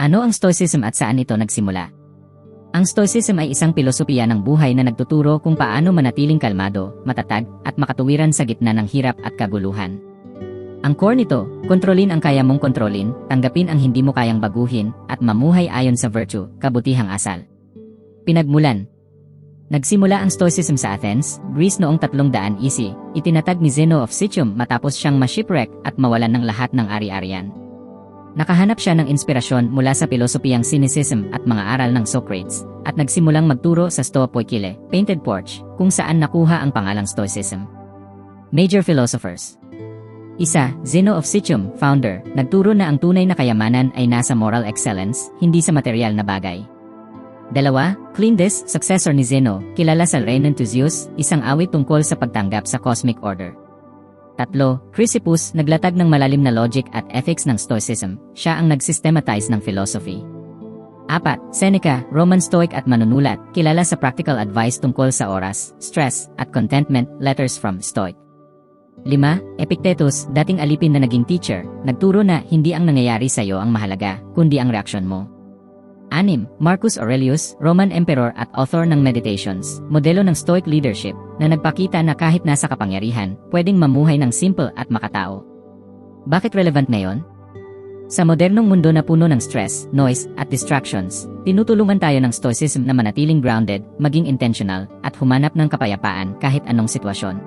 Ano ang Stoicism at saan ito nagsimula? Ang Stoicism ay isang pilosopiya ng buhay na nagtuturo kung paano manatiling kalmado, matatag, at makatuwiran sa gitna ng hirap at kaguluhan. Ang core nito, kontrolin ang kaya mong kontrolin, tanggapin ang hindi mo kayang baguhin, at mamuhay ayon sa virtue, kabutihang asal. Pinagmulan. Nagsimula ang Stoicism sa Athens, Greece noong 300 EC, itinatag ni Zeno of Citium matapos siyang ma-shipwreck at mawalan ng lahat ng ari-arian. Nakahanap siya ng inspirasyon mula sa pilosopiyang cynicism at mga aral ng Socrates, at nagsimulang magturo sa Stoa Poikile, Painted Porch, kung saan nakuha ang pangalang Stoicism. Major philosophers. Isa, Zeno of Citium, founder, nagturo na ang tunay na kayamanan ay nasa moral excellence, hindi sa material na bagay. Dalawa, Cleinias, successor ni Zeno, kilala sa Renon to Zeus, isang awit tungkol sa pagtanggap sa cosmic order. Tatlo, Chrysippus, naglatag ng malalim na logic at ethics ng Stoicism, siya ang nagsystematize ng philosophy. Apat, Seneca, Roman Stoic at manunulat, kilala sa practical advice tungkol sa oras, stress, at contentment, letters from Stoic. 5, Epictetus, dating alipin na naging teacher, nagturo na hindi ang nangyayari sa iyo ang mahalaga, kundi ang reaksyon mo. 6, Marcus Aurelius, Roman Emperor at author ng Meditations, modelo ng Stoic leadership, na nagpakita na kahit nasa kapangyarihan, pwedeng mamuhay ng simple at makatao. Bakit relevant ngayon? Sa modernong mundo na puno ng stress, noise, at distractions, tinutulungan tayo ng Stoicism na manatiling grounded, maging intentional, at humanap ng kapayapaan kahit anong sitwasyon.